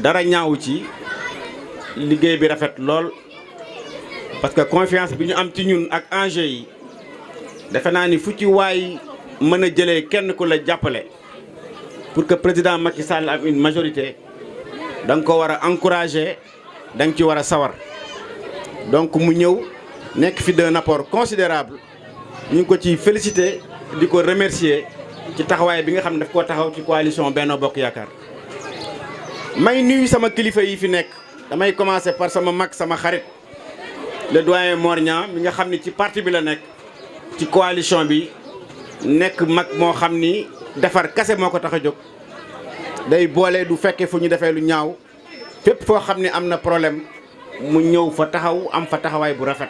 dara ñaaw ci liggéey bi rafet lool parce que confiance bi ñu am ci ñun ak enjeu yi defe naa ni fu ci waay mën a jëlee kenn ku la jàppale pour que président Macky Sall am une majorité da nga ko war a encourager da nga ci war a sawar donc mu ñëw nekk fi d'un apport considérable ñu ngi ko ci féliciter di ko remercier ci taxawaay bi nga xam ne daf koo taxaw ci coalition Benno Bokk Yaakaar. may nuyu sama kilifa yi fi nekk damay commencer par sama mag sama xarit le doyen Mor Niang mi nga xam ni ci parti bi la nekk ci coalition bi nekk mag moo xam ni defar kase moo ko tax a jóg day boole du fekkee fu ñu defee lu ñaaw fépp foo xam ne am na problème mu ñëw fa taxaw am fa taxawaay bu rafet.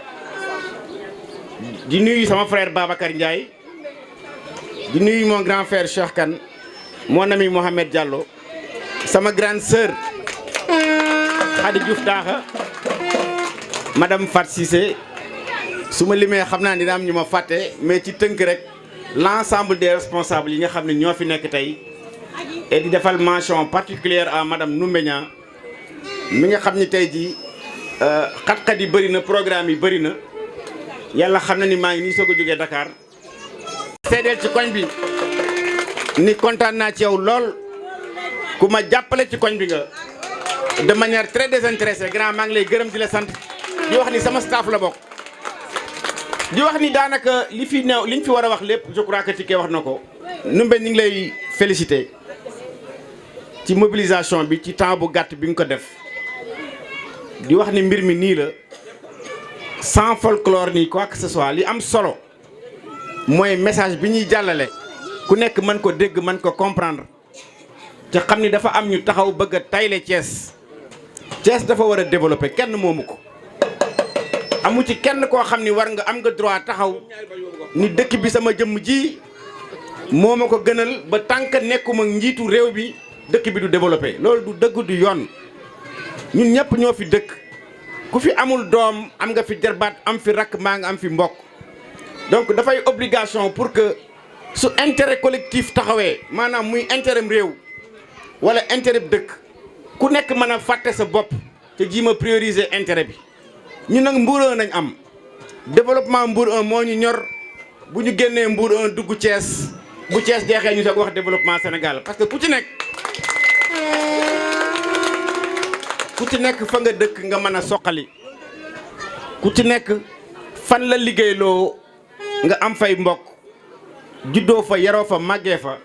di nuyu sama frère Babacar Ndiaye di nuyu mon grand frère Cheikh Kane mon ami Mohamed Diallo sama grande sœur Khady Diouf Daxa madame Fat Cissé su ma limee xam naa dina am ñu ma fàtte mais ci tënk rek l'ensemble des responsables yi nga xam ne ñoo fi nekk tey et di defal mention particulière à madame Ndoumbé Niang mi nga xam ni tey jii xat-xat yi bëri na programme yi bëri na yàlla xam na ni maa ngi nii soog a jógee Dakar. seedeel ci koñ bi ni kontaan naa ci yow lool ku ma jàppale ci koñ bi nga de manière très désintéressée grand maa ngi lay gërëm di la sant di wax ni sama staff la bokk. di wax ni daanaka li fi new liñ fi war a wax lépp je crois que Tické wax na ko. Ndoumbé ñu ngi lay féliciter ci mobilisation bi ci temps bu gàtt bi nga ko def di wax ni mbir mi nii la. sans folklore ni quoi que ce soit li am solo mooy message bi ñuy jàllale ku nekk mën ko dégg mën ko comprendre te xam ni dafa am ñu taxaw bëgg a tayle Thiès Thiès dafa war a développer kenn moomu ko amu ci kenn koo xam ni war nga am nga droit taxaw ni dëkk bi sama jëmm ji moo ma ko gënal ba tànk nekkuma njiitu réew bi dëkk bi du développer loolu du dëgg du yoon ñun ñëpp ñoo fi dëkk ku fi amul doom am nga fi jarbaat am fi rakk maa nga am fi mbokk donc dafay obligation pour que su intérêt collectif taxawee maanaam muy intérêt réew wala intérêt dëkk ku nekk mën a fàtte sa bopp te ji ma prioriser intérêt bi ñu nag Mbour 1 nañ am développement Mbour 1 moo ñu ñor bu ñu génnee Mbour 1 dugg Thiès bu Thiès jeexee ñu soog wax développement Sénégal parce que ku ci nekk fa nga dëkk nga mën a soqali ku ci nekk fan la liggéeyloo nga am fay mbokk juddoo fa yaroo fa màggee fa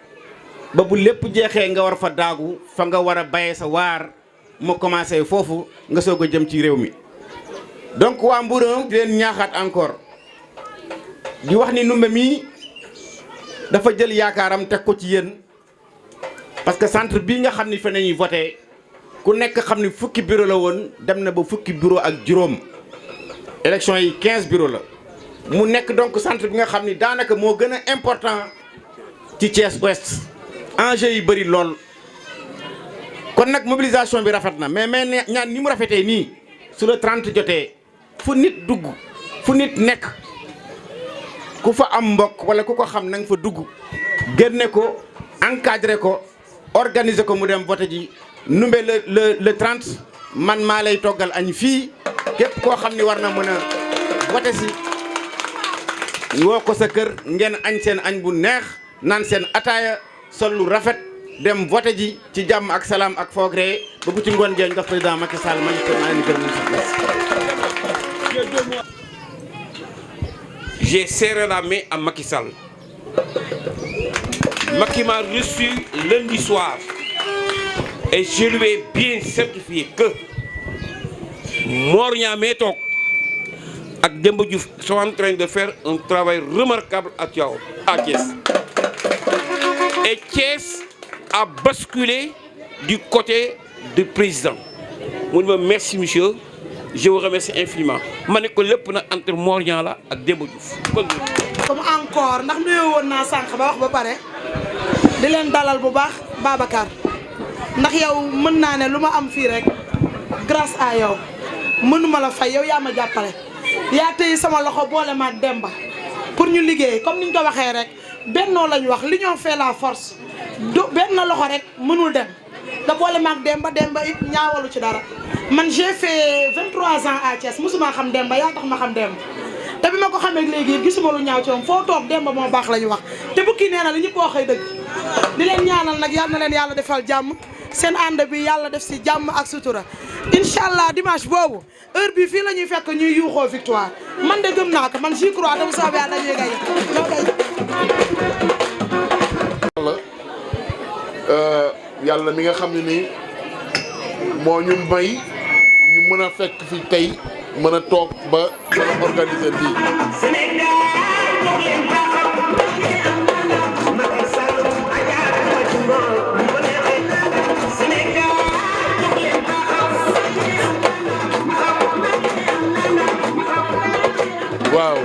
ba bu lépp jeexee nga war fa daagu fa nga war a bayee sa waar mu commencé foofu nga soog a jëm ci réew mi. donc waa Mbour 1 di leen ñaaxaat encore di wax ni Ndoumbé mii dafa jël yaakaaram teg ko ci yéen parce que centre bii nga xam ni fa nañuy voté. ku nekk xam ni fukki bureau la woon dem na ba fukki bureau ak juróom élection yi 15 bureau la mu nekk donc centre bi nga xam ni daanaka moo gën a important ci Thiès Ouest enjeu yi bëri lool kon nag mobilisation bi rafet na mais ñaan ni mu rafetee nii su le 30 jotee fu nit dugg fu nit nekk ku fa am mbokk wala ku ko xam na nga fa dugg génne ko encadré ko organiser ko mu dem vote ji Ndoumbé le 30 man maa lay toggal añ fii képp koo xam ni war na mën a vote si woo ko sa kër ngeen añ seen añ bu neex naan seen ataaya sol lu rafet dem vote ji ci jàmm ak salaam ak foogree ba bu ci ngoon ngeen jox président Macky Sall ma ñu gërëm J'ai serré la main à Macky Sall. Macky m'a reçu lundi soir. Et je lui ai bien certifié que Mor Niang mee toog ak Demba Diouf sont en train de faire un travail remarquable à Thiès. Et Thiès a basculé du côté du président. Mu ne ma merci monsieur, je vous remercie infiniment. Ma ne ko lépp na entre Mor Niang la ak Demba Diouf. comme encore ndax nuyoo woon naa sànq ba wax ba pare di leen dalal bu baax Babacar. ndax yow mën naa ne lu ma am fii rek grâce à yow mënuma la fay yow yaa ma jàppale yaa tey sama loxo boole ma Demba pour ñu liggéey comme niñ ko waxee rek bennoo lañ wax l'union fait la force du benn loxo rek mënul dem nga boole maag Demba it ñaawalu ci dara man j'ai fait 23 ans à Thiès mosuma xam Demba yaa tax ma xam Demba te bi ma ko xamee léegi gisuma lu ñaaw ci moom foo toog Demba moo baax la ñu wax te bukki nee na li ñëpp waxee dëgg di leen ñaanal nag yal na leen yàlla defal jàmm seen ànd bi yàlla def si jàmm ak sutura incha allah dimanche boobu heure bi fii la ñuy fekk ñuy yuuxoo victoire man de gëm naa ko man j'y crois dama soobee yàlla dañuy gaye yàlla mi nga xam ne nii moo ñu may ñu mën a fekk fi tey mën a toog ba mën a organiser lii waaw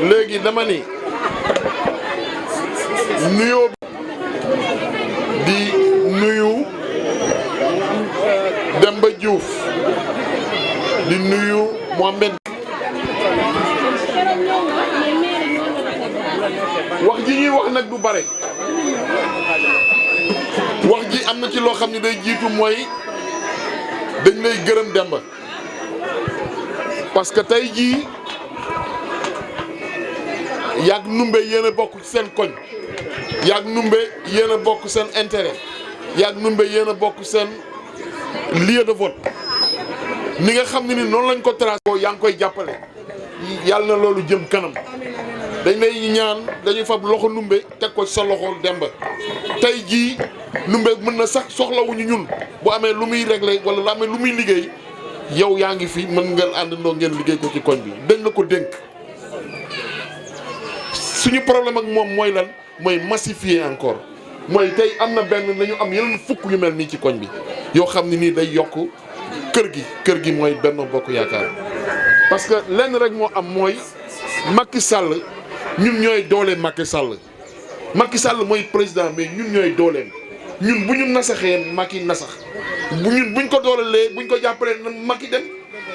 léegi dama ni nuyoo di nuyu Demba Diouf di nuyu Mohamed wax ji ñuy wax nag du bare wax ji am na ci loo xam ne day jiitu mooy dañ lay gërëm Demba parce que tey jii yàgg numbe yéen a bokk seen koñ yàgg numbe yéen a bokk seen intérêt yàgg numbe yéen a bokk seen lieu de vote ni nga xam ne ni noonu lañ ko tracé yaa ngi koy jàppale yàlla na loolu jëm kanam dañ lay ñaan dañuy fab loxo numbe teg ko sa loxo Demba tey jii numbe mën na sax soxlawuñu ñun bu amee lu muy réglé wala lu amee lu muy liggéey yow yaa ngi fi mën ngeen àndandoo ngeen liggéey ko ci koñ bi dañ la ko dénk suñu problème ak moom mooy lan mooy massifier encore mooy tey am na benn nañu am yeneen fukk yu mel nii ci koñ bi yoo xam ne nii day yokk kër gi mooy Benno Bokk Yaakaar parce que lenn rek moo am mooy Macky Sall ñun ñooy doole Macky Sall mooy président mais ñun ñooy dooleem ñun bu ñu nasaxee Macky nasax buñ ko doolelee buñ ko jàppalee na Macky dem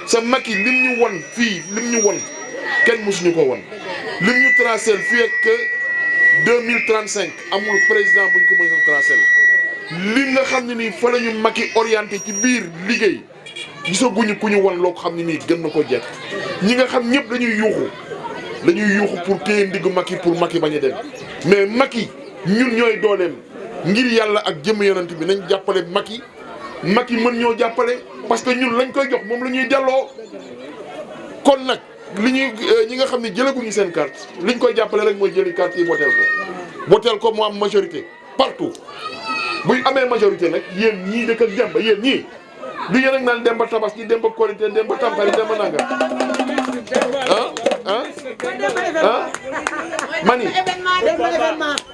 sa Macky lim ñu won fii lim ñu won kenn mësuñu ko won lim ñu tracé fii ak 2035 amul président buñ ko mën a tracé li nga xam ne nii fa la ñu Macky orienté ci biir liggéey gisaguñu ku ñu won loo ko xam ne nii gën na ko jekk ñi nga xam ñëpp dañuy yuuxu pour téye ndiggu Macky pour Macky bañ a dem mais Macky ñun ñooy dooleem ngir yàlla ak jëmm yonent bi nañ jàppale Macky mën ñoo jàppale parce que ñun lañ koy jox moom la ñuy delloo kon nag ñi nga xam ne jëlaguñu seen carte liñ koy jàppale rek mooy jëli carte yi woteel ko mu am majorité partout buy amee majorité nag yéen ñii dëkk ak Demba yéen ñii du yéen ak naan Demba Tabaski Demba Korité Demba Tampari Demba nangam mani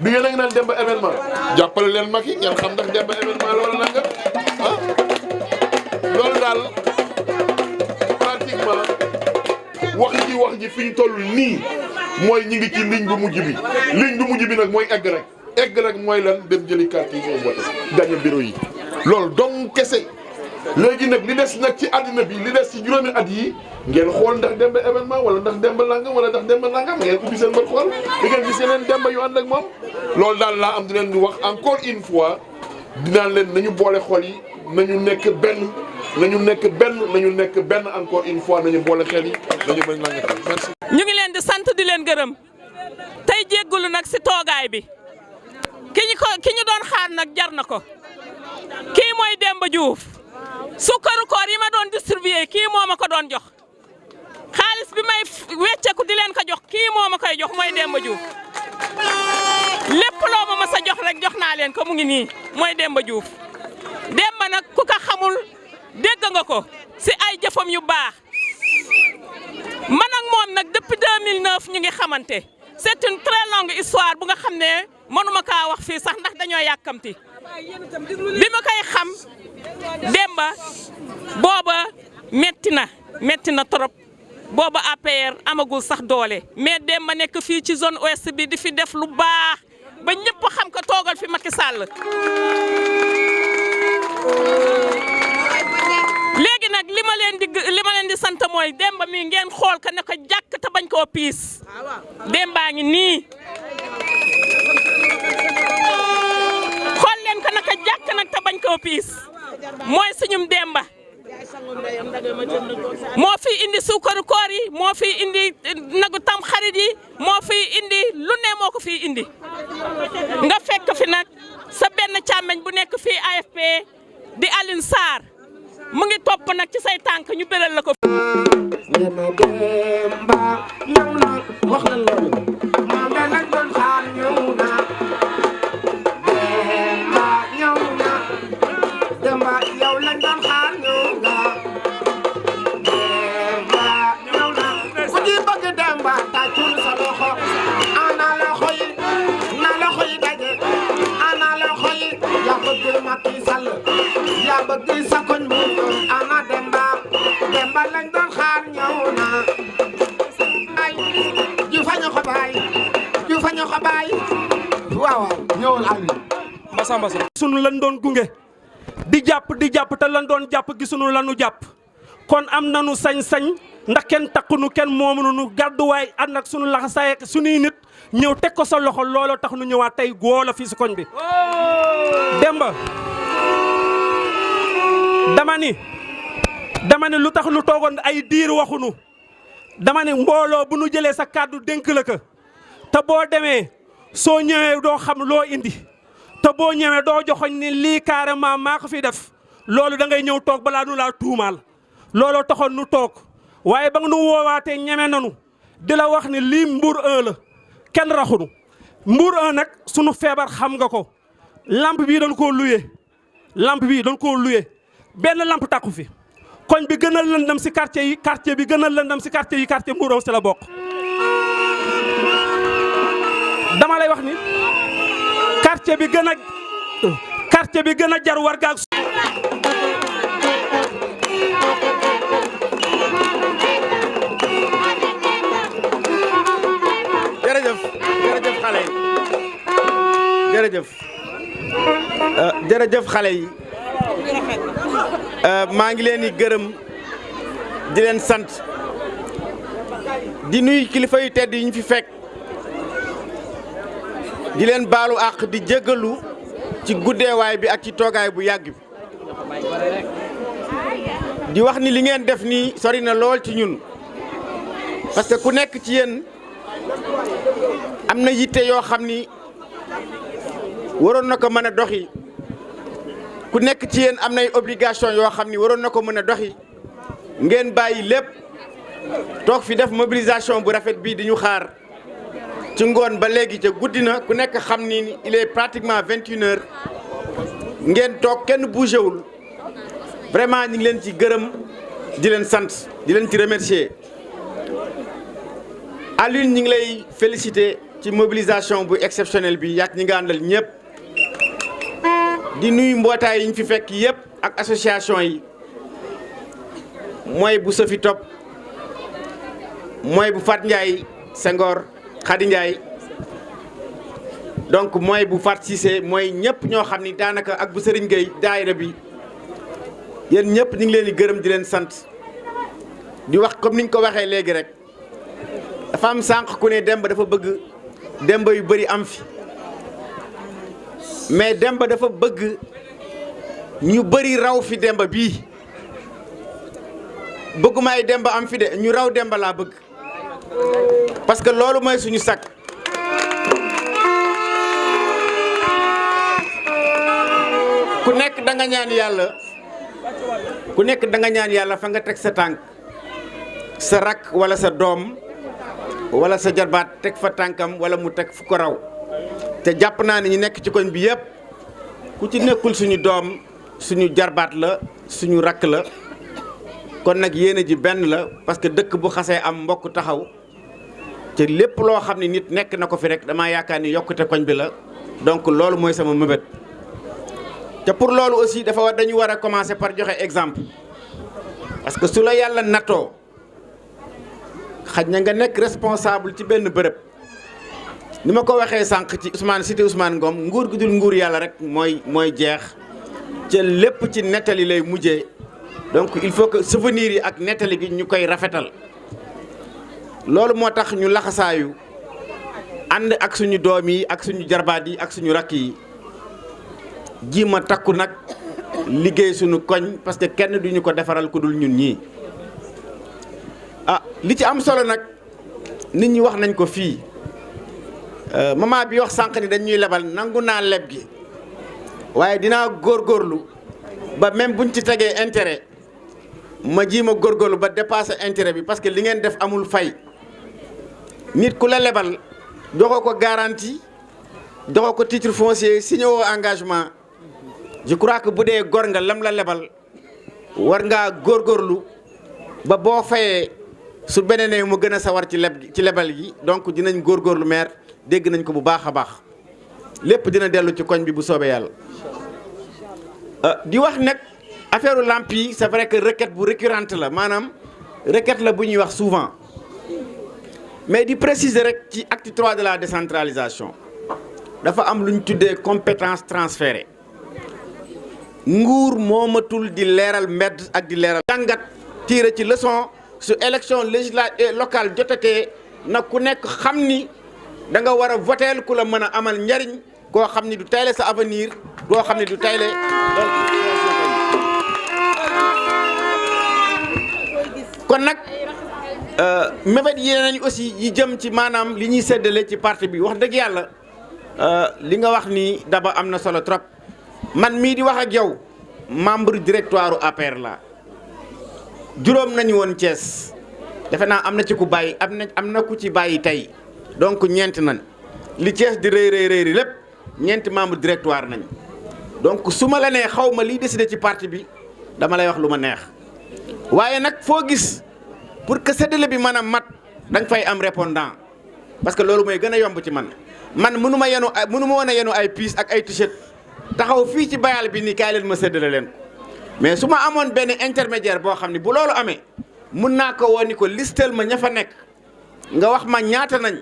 du yéen ak naan Demba événement jàppale leen Macky ngeen xam ndax Demba événement la wala nangam loolu daal pratiquement wax ji fi ñu toll nii mooy ñi ngi ci ligne bu mujj bi nag mooy egg rek mooy lan dem jëli carte yi ñoo voté gagné bureau yi loolu donc kese léegi nag li des nag ci àddina bi li des ci juróomi at yi ngeen xool ndax Demba événement wala ndax Demba langam wala ndax Demba langam ngeen ubbi seen bët xool di ngeen gis yeneen Demba yu ànd ak moom loolu daal laa am di leen di wax encore une fois dinaan leen nañu boole xol yi nañu nekk benn encore une fois nañu boole xel yi nañu bañ la nga merci. ñu ngi leen di sant di leen gërëm tey jéggulu nag si toogaay bi ki ñu doon xaar nag jar na ko kii mooy Demba Diouf sukkaru koor yi ma doon distribuer kii moo ma ko doon jox xaalis bi may wecceeku di leen ko jox kii moo ma koy jox mooy Demba Diouf lépp loo ma mës a jox rek jox naa leen ko mu ngi nii mooy Demba Diouf Demba nag ku ko xamul dégg nga ko si ay jëfam yu baax man ak moom nag depuis 2009 ñu ngi xamante c'est une très longue histoire bu nga xam ne mënuma kaa wax fii sax ndax dañoo yàkkamti bi ma koy xam Demba booba metti na trop booba APR amagul sax doole mais Demba nekk fii ci zone ouest bi di fi def lu baax ba ñëpp xam ko toogal fi Macky Sall léegi nag li ma leen di sant mooy Demba mi ngeen xool ka ne ko jàkk te bañ koo piis Demba ngi nii bañ koo piis mooy suñum Demba moo fi indi suukaru koor yi moo fi indi nagu tam xarit yi moo fi indi lu ne moo ko fi indi nga fekk fi nag sa benn càmmeñ bu nekk fii AFP di Alioune Sarr mu ngi topp nag ci say tànk ñu beral la ko Demba ñëw na wax na loolu moom la lañ doon xaar ñëw na Demba ñëw na Demba yow lañ doon xaar ñëw na Demba ñëw na ku ci bëgg Demba tàccul sa loxo ana loxo yi daje ana loxo yi yaa bëgg Macky Sall yaa bëgg sa koñ mu ana Demba lañ doon xaar ñëw na ay ju fañu ko baay waaw ñëwal Aliou mbasa sunu lan doon gunge di jàpp te lan doon jàpp gisunu lanu jàpp kon am nanu sañ-sañ ndax kenn takkunu kenn moomunu nu gàdduwaay ànd ak sunu laxasaay ak sunuy nit ñëw teg ko sa loxo looloo tax nu ñëwaat tey góola fii si koñ bi Demba dama ni lu tax nu toogoon ay diir waxunu dama ni mbooloo bu nu jëlee sa kàddu dénk la ko te boo demee soo ñëwee doo xam loo indi te boo ñëwee doo joxoñ ni lii carrément maa ko fi def loolu da ngay ñëw toog balaa nu laa tuumaal looloo taxoon nu toog waaye ba nga nu woowaatee ñeme nanu di la wax ni lii Mbour 1 la kenn raxunu Mbour 1 nag sunu feebar xam nga ko lampe bii dañ koo luye benn lampe takku fi koñ bi gën a lëndëm si quartier bi gën a lëndëm si quartier yi quartier Mbour 1 si la bokk dama lay wax ni quartier bi gën a jar war gaag jërëjëf xale yi jërëjëf xale yi maa ngi leen di gërëm di leen sant di nuyu kilifa yu tedd yi ñu fi fekk di leen baalu àq di jéggalu ci guddeewaay bi ak ci toogaay bu yàgg bi di wax ni li ngeen def nii sori na lool ci ñun parce que ku nekk ci yéen am na yitte yoo xam ni waroon na ko mën a doxi ku nekk ci yéen am nay obligation yoo xam ni waroon na ko mën a doxi ngeen bàyyi lépp toog fi def mobilisation bu rafet bii di ñu xaar ci ngoon ba léegi ca guddi na ku nekk xam ni il est pratiquement 21h ngeen toog kenn bougé wul vraiment ñu ngi leen ci gërëm di leen sant di leen ci remercier Alioune ñu ngi lay féliciter ci mobilisation bu exceptionnelle bi yàgg ñi nga àndal ñëpp di nuyu mbootaay yi ñu fi fekk yëpp ak association yi mooy bu Sofi Top mooy bu Fat Ndiaye Senghor Khady Ndiaye donc mooy bu Fat Cissé mooy ñëpp ñoo xam ni daanaka ak bu Serigne Gueye daayira bi yéen ñëpp ñu ngi leen di gërëm di leen sant di wax comme niñ ko waxee léegi rek dafa am sànq ku ne Demba dafa bëgg Demba yu bëri am fi mais Demba dafa bëgg ñu bëri raw fi Demba bii bëgguma ay Demba am fi de ñu raw Demba laa bëgg parce que loolu mooy suñu sakk ku nekk da nga ñaan yàlla fa nga teg sa tànk sa rakk wala sa doom wala sa jarbaat teg fa tànkam wala mu teg fu ko raw te jàpp naa ne ñu nekk ci koñ bi yëpp ku ci nekkul suñu doom suñu jarbaat la suñu rakk la kon nag yéene ji benn la parce que dëkk bu xasee am mbokk taxaw te lépp loo xam ne nit nekk na ko fi rek damaa yaakaar ni yokkute koñ bi la donc loolu mooy sama mëbët te pour loolu aussi dañu war a commencer par joxe exemple parce que su la yàlla nattoo xaj na nga nekk responsable ci benn bërëb ni ma ko waxee sànq ci cité Ousmane Ngom nguur gi dul nguur yàlla rek mooy jeex ca lépp ci nettali lay mujjee donc il faut que souvenir yi ak nettali gi ñu koy rafetal loolu moo tax ñu laxasaayu ànd ak suñu doom yi ak suñu jarbaat yi ak suñu rakk yi jiima takku nag liggéey suñu koñ parce que kenn duñu ko defaral ku dul ñun ñii li ci am solo nag nit ñi wax nañ ko fii maman bi wax sànq ni dañuy lebal nangu naa leb gi waaye dinaa góorgóorlu ba même buñ ci tegee intérêt ma jiima góorgóorlu ba dépasser intérêt bi parce que li ngeen def amul fay nit ku la lebal joxoo ko garantie joxoo ko titre foncier signé woo engagement je crois que bu dee gor nga lam la lebal war ngaa góorgóorlu ba boo fayee su beneenee mu gën a sawar ci lebal gi donc dinañ góorgóorlu maire dégg nañ ko bu baax a baax lépp dina dellu ci koñ bi bu soobee yàlla. di wax nag affaire lamp yi c'est vrai que requête bu récurrente la maanaam requête la bu ñuy wax souvent mais di préciser rek ci acte 3 de la décentralisation dafa am lu ñu tuddee compétence transférée nguur moomatul di leeral mbedd ak di leeral jàngat tiire ci leçon su élection législative locale jotatee na ku nekk xam ni da nga war a voteel ku la mën a amal njariñ koo xam ni du tayle sa avenir koo xam ni du tayle donc kon nag mébét yi nañ aussi yi jëm ci maanaam li ñuy séddale ci parti bi wax dëgg yàlla li nga wax ni daba am na solo trop man mii di wax ak yow membre directoire APR la juróom nañu woon Thiès defe naa am na ci ku bàyyi am na ku ci bàyyi tey donc ñeent nañ li Thiès di rëy lépp ñeenti membre directoire nañ donc su ma la nee xaw ma liy décidé ci parti bi dama lay wax lu ma neex waaye nag foo gis pour que séddale bi maanaam mat da nga fay am répondant parce que loolu mooy gën a yomb ci man mënu ma woon a yenu ay piis ak ay t-shirt taxaw fii ci bayal bi ni kaay leen ma séddale leen ko mais su ma amoon benn intermédiaire boo xam ne bu loolu amee mun naa ko woon ni ko listel ma ña fa nekk nga wax ma ñaata nañ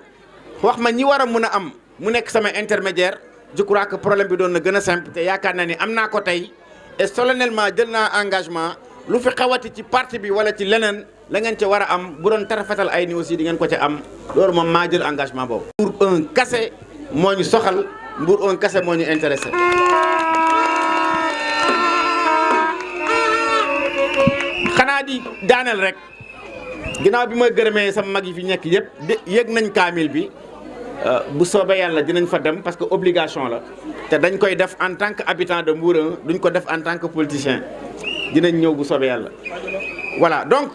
wax ma ñi war a mun a am mu nekk sama intermédiaire je crois que problème bi doon na gën a simple te yaakaar naa ni am naa ko tey et solennellement jël naa engagement lu fi xawati ci parti bi wala ci leneen la ngeen ca war a am bu doon tarafetal ay ni aussi di ngeen ko ca am loolu moom maa jël engagement boobu. Mbour 1 kase moo ñu soxal Mbour 1 kase moo ñu intéressé. xanaa di daaneel rek ginnaaw bi ma gërëmee sama mag yi fi nekk yëpp yëg nañ kaamil bi bu soobee yàlla dinañ fa dem parce que obligation la te dañ koy def en tant que habitant de Mbour 1 duñ ko def en tant que politicien dinañ ñëw bu soobee yàlla. voilà donc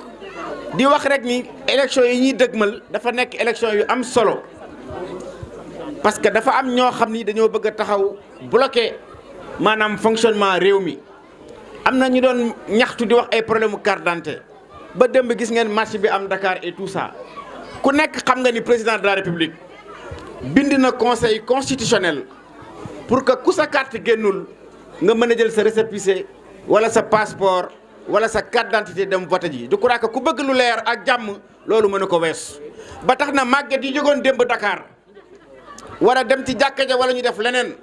di wax rek ni élection yi ñuy dëgmal dafa nekk élection yu am solo parce que dafa am ñoo xam ni dañoo bëgg a taxaw bloqué maanaam fonctionnement réew mi. am na ñu doon ñaxtu di wax ay problème mu carte d'identité ba démb gis ngeen marche bi am Dakar et tout ça ku nekk xam nga ni président de la République bind na conseil constitutionnel pour que ku sa carte génnul nga mën a jël sa récépissé wala sa passeport wala sa carte d'identité dem vote ji je crois que ku bëgg lu leer ak jàmm loolu mën na ko wees ba tax na màgget yi jógoon démb Dakar war a dem ci jàkka ja wala ñu def leneen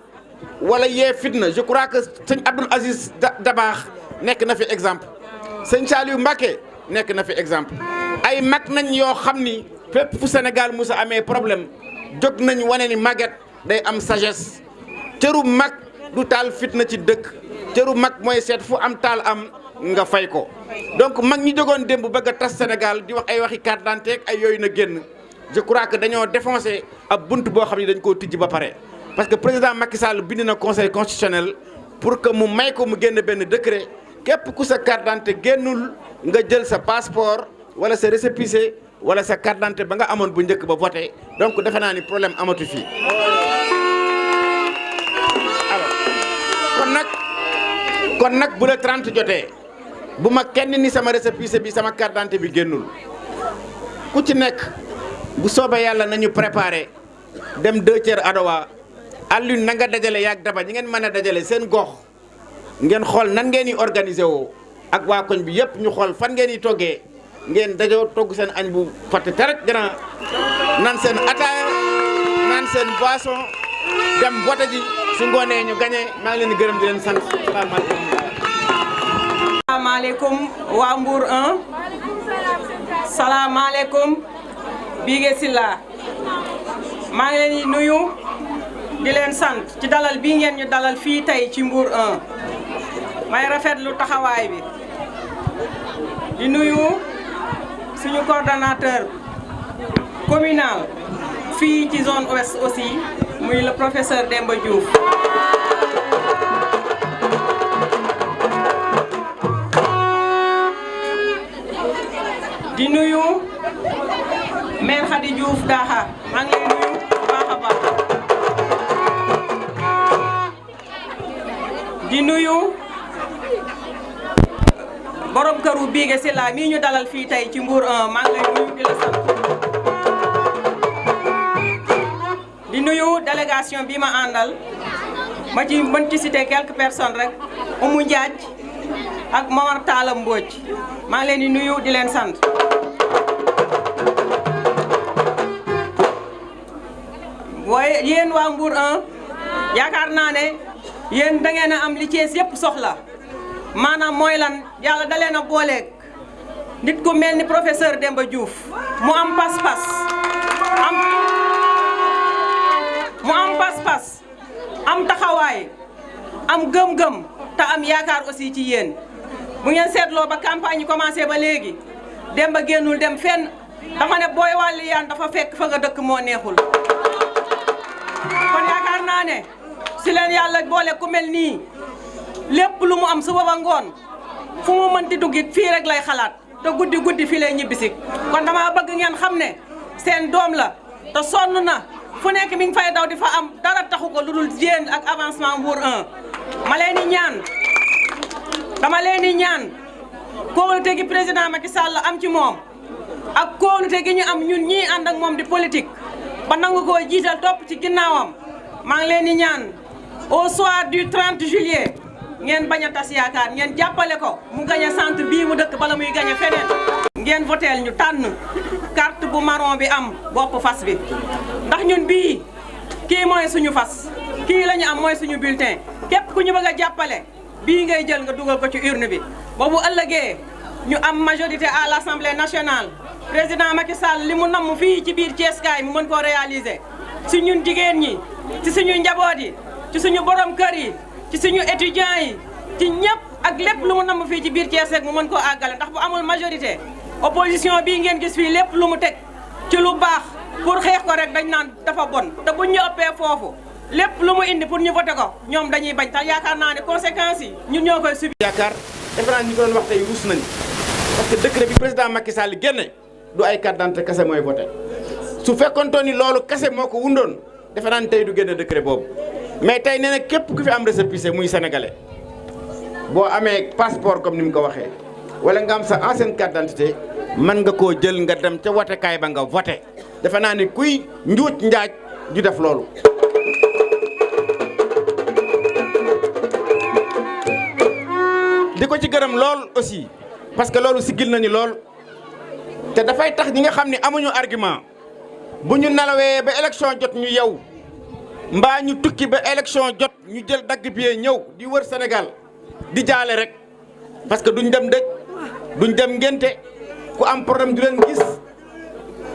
wala yee fitna je crois que sëñ Abdoul Aziz Dabaax nekk na fi exemple sëñ Saliou Mbacké nekk na fi exemple ay mag nañ yoo xam ni fépp fu Sénégal musa amee problème jóg nañ wane ni màgget day am sagesse cëru mag du taal fitna ci dëkk cëru mag mooy seet fu am taal am nga fay ko donc mag ñi jógoon démb bëgg a tas Sénégal di wax ay waxi carte d'identité ay yooyu na génn je crois que dañoo défoncé ab bunt boo xam ni dañ koo tijji ba pare parce que président Macky Sall bind na conseil constitutionnel pour que mu may ko mu génn benn décret képp ku sa carte d'identité génnul nga jël sa passeport wala sa récépissé wala sa carte d'identité ba nga amoon bu njëkk ba voté donc defe naa ni problème amatu fii. alors kon nag bu la 30 jotee bu ma kenn ni sama récépissé bi sama carte d'identité bi génnul ku ci nekk bu soobee yàlla nañu préparé dem 2 tiers Adowa. Alioune na nga dajale yaag Daba ñi ngeen mën a dajale seen gox ngeen xool nan ngeen di organiser woo ak waa koñ bi yëpp ñu xool fan ngeen di toggee ngeen dajoo togg seen añ bu fatt taret gën a naan seen ataaya naan seen boisson dem vote ji su ngoonee ñu gagné maa ngi leen di gërëm di leen sant salaamaaleykum. salaamaaleykum waa Mbour 1 salaamaaleykum Bigué Sylla maa ngi leen di nuyu di leen sant ci dalal bii ngeen ñu dalal fii tey ci Mbour 1 may rafetlu taxawaay bi di nuyu suñu coordonnateur communal fii ci zone ouest aussi muy le professeur Demba Diouf di nuyu maire Khady Diouf Daha maa ngi lay nuyu bu baax a baax di nuyu borom këru Biige Silla mii ñu dalal fii tey ci Mbour 1 maa ngi lay nuyu di la sant di nuyu délégation bi ma àndal ma ci mën ci citer quelques personnes rek Oumou Ndiadj ak Momar Talla Mbodj maa ngi leen di nuyu di leen sant waaye yéen waa Mbour 1 yaakaar naa ne yéen da ngeen a am li Thiès yëpp soxla maanaam mooy lan yàlla da leen a booleeg nit ku mel ni professeur Demba Diouf mu am pas-pas am taxawaay am gëm-gëm te am yaakaar aussi ci yéen bu ngeen seetloo ba campagne yi commencé ba léegi Demba génnul dem fenn dafa ne booy wàlli yaan dafa fekk fa nga dëkk moo neexul kon yaakaar naa ne si leen yàlla boole ku mel nii lépp lu mu am suba ba ngoon fu mu mënti duggit fii rek lay xalaat te guddi fii lay ñibbisi kon dama bëgg ngeen xam ne seen doom la te sonn na fu nekk mi ngi fay daw di fa am dara taxu ko lu dul jéen ak avancement Mbour 1 ma leen di ñaan dama leen di ñaan kóolute gi président Macky Sall am ci moom ak kóolute gi ñu am ñun ñii ànd ak moom di politique ba nangu koo jiital topp ci ginnaawam maa ngi leen di ñaan au soir du 30 juillet ngeen bañ a tas yaakaar ngeen jàppale ko mu gañe centre bii mu dëkk bala muy gañe feneen ngeen voteel ñu tànn carte bu marron bi am bopp fas bi ndax ñun bii kii mooy suñu fas kii la ñu am mooy suñu bulletin képp ku ñu bëgg a jàppale bii ngay jël nga dugal ko ci urne bi boobu ëllëgee ñu am majorité à l'Assemblée nationale président Macky Sall li mu namm fii ci biir Thiès kaay mu mën koo réaliser si ñun jigéen ñi ci suñu njaboot yi ci suñu borom kër yi ci suñu étudiants yi ci ñëpp ak lépp lu mu namm fii ci biir Thiès rek mu mën koo àggale ndax bu amul majorité opposition bii ngeen gis fii lépp lu mu teg ci lu baax pour xeex ko rek dañ naan dafa bon te buñ ñu ëppee foofu lépp lu mu indi pour ñu voté ko ñoom dañuy bañ tax yaakaar naa ne conséquences yi ñun ñoo koy subir. yaakaar defe naa ñu ko doon wax tey ruus nañ parce que décret bi président Macky Sall génne du ay carte d'identité kese mooy voté su fekkoontoon ni loolu kese moo ko wundoon defe naa ni tey du génne décret boobu mais tey nee na képp ku fi am récépissé muy sénégalais boo amee passeport comme ni mu ko waxee wala nga am sa ancienne carte d'identité mën nga koo jël nga dem ca wotekaay ba nga voté defe naa ni kuy njuuj njaaj du def loolu. di ko ci gërëm lool aussi parce que loolu siggil nañu lool te dafay tax ñi nga xam ne amuñu argument bu ñu nelawee ba élection jot ñu yow mbaa ñu tukki ba élection jot ñu jël dagg billet ñëw di wër Sénégal di jaale rek parce que duñ dem dëj duñ dem ngénte ku am problème du leen gis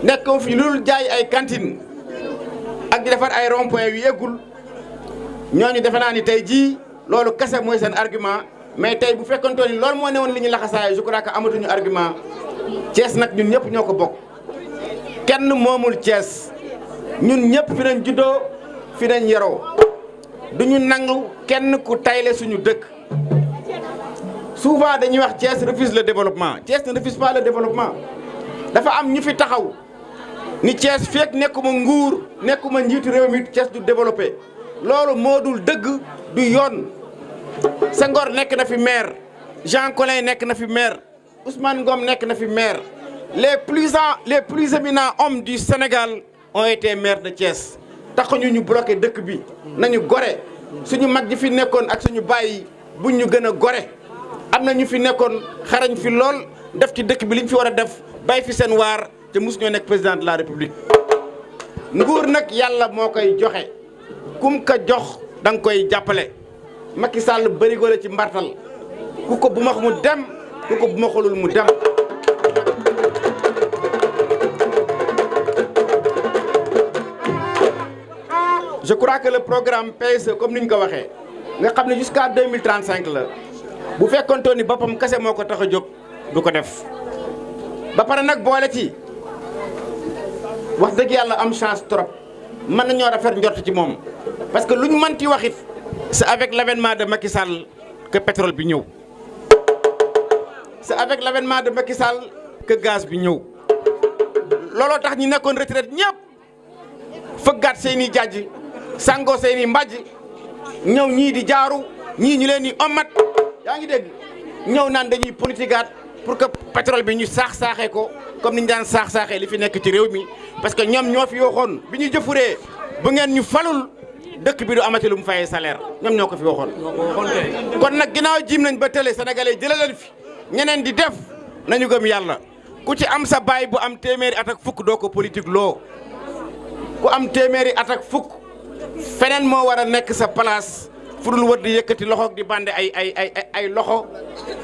nekkoo fi loolu jaay ay cantine ak di defar ay rond-point yu yeggul ñooñu defe naa ni tey jii loolu kese mooy seen argument mais tey bu fekkontoo ni loolu moo ne woon li ñu laxasaay je crois que amatuñu argument Thiès nag ñun ñëpp ñoo ko bokk kenn moomul Thiès ñun ñëpp fi nañ juddoo fi nañ yaroo duñu nangu kenn ku tayle suñu dëkk souvent dañuy wax Thiès refuse le développement Thiès ne refuse pas le développement dafa am ñu fi taxaw ni Thiès fekk nekkuma nguur nekkuma njiitu réew mi Thiès du développé loolu moo dul dëgg du yoon Senghor nekk na fi maire Jean Collin nekk na fi maire Ousmane Ngom nekk na fi maire les plus éminents hommes du Sénégal ont été maires de Thiès taxuñu ñu bloqué dëkk bi nañu gore suñu mag ji fi nekkoon ak suñu bàyyi buñ ñu gën a gore am na ñu fi nekkoon xarañ fi lool def ci dëkk bi liñ fi war a def bay fi seen waar te mosu ñoo nekk président de la république nguur nag yàlla moo koy joxe kum ka jox da nga koy jàppale Macky Sall bërigo la ci mbartal ku ko bu ma mu dem ku ko bu ma xolul mu dem je crois que le programme PSE comme ni ñu ko waxee nga xam ne jusqu'à 2035 la bu fekkoontoon ni boppam kese moo ko tax a jóg du ko def ba pare nag boole ci wax dëgg yàlla am chance trop mën nañoo rafet njort ci moom parce que luñ mënti waxit c'est avec l'avènement de Macky Sall que pétrole bi ñëw c'est avec l'avènement de Macky Sall que gaz bi ñëw looloo tax ñi nekkoon retraite ñëpp fëggaat seeni jàjj sangoo seeni mbàjj ñëw ñii di jaaru ñii ñu leen di omat yaa ngi dégg ñëw naan dañuy politikaat pour que pétrole bi ñu saax-saaxee ko comme ni ñu daan saax-saaxee li fi nekk ci réew mi parce que ñoom ñoo fi waxoon bi ñu jëfuree bu ngeen ñu falul dëkk bi du amati lu mu fayee salaire ñoom ñoo ko fi waxoon kon nag ginnaaw jiim nañ ba télé sénégalais jëlee leen fi ñeneen di def nañu gëm yàlla ku ci am sa baay bu am téeméeri at ak fukk doo ko politique loo ku am téeméeri at ak fukk feneen moo war a nekk sa place fu dul wër di yëkkati loxo di bande ay loxo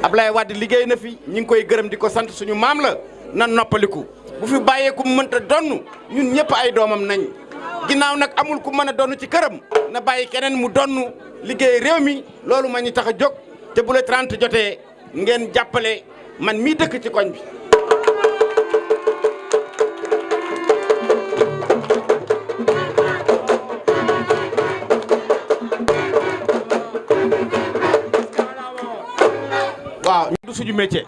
Ablaye Wade liggéey na fi ñi ngi koy gërëm di ko sant suñu maam la nan noppaliku bu fi bàyyee ku mënta donn ñun ñëpp ay doomam nañ ginnaaw nag amul ku mën a donn ci këram na bàyyi keneen mu donn liggéey réew mi loolu ma ñu tax a jóg te bu le 30 jotee ngeen jàppale man mii dëkk ci koñ bi. waaw du suñu métier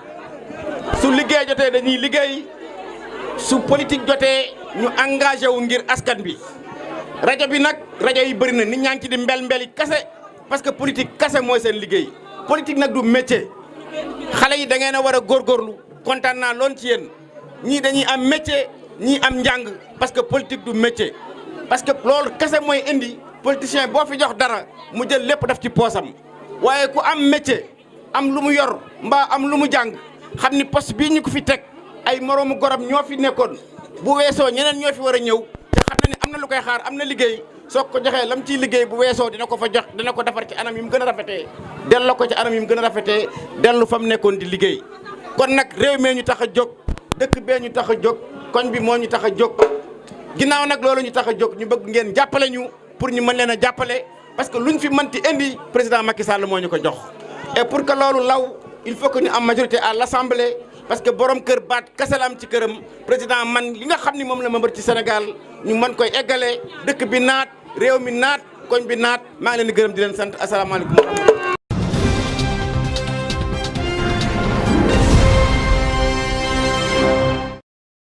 su liggéey jotee dañuy liggéey su politique jotee ñu engagé wu ngir askan bi rajo bi nag rajo yi bëri na nit ñaa ngi ci di mbel-mbeli kase parce que politique kase mooy seen liggéey politique nag du métier xale yi da ngeen a war a góorgóorlu kontaan naa loon ci yéen ñii dañuy am métier ñii am njàng parce que politique du métier parce que loolu kase mooy indi politicien boo fi jox dara mu jël lépp def ci poosam waaye ku am métier am lu mu yor mbaa am lu mu jàng xam ni poste bii ñu ko fi teg ay moroomu gorom ñoo fi nekkoon bu weesoo ñeneen ñoo fi war a ñëw te xam na ni am na lu koy xaar am na liggéey soo ko joxee lam ciy liggéey bu weesoo dina ko fa jox dina ko defar ci anam yi mu gën a rafetee delloo ko ci anam yi mu gën a rafetee dellu fa mu nekkoon di liggéey kon nag réew mee ñu tax a jóg dëkk bee ñu tax a jóg koñ bi moo ñu tax a jóg ginnaaw nag loolu ñu tax a jóg ñu bëgg ngeen jàppale ñu pour ñu mën leen a jàppale parce que luñ fi mënti indi président Macky Sall moo ñu ko jox et pour que loolu law il faut que ñu am majorité à l'Assemblée parce que borom kër baat kese la am ci këram président man li nga xam ni moom la ma bër ci Sénégal ñu mën koy eggale dëkk bi naat réew mi naat koñ bi naat maa ngi leen di gërëm di leen sant asalaamaaleykum.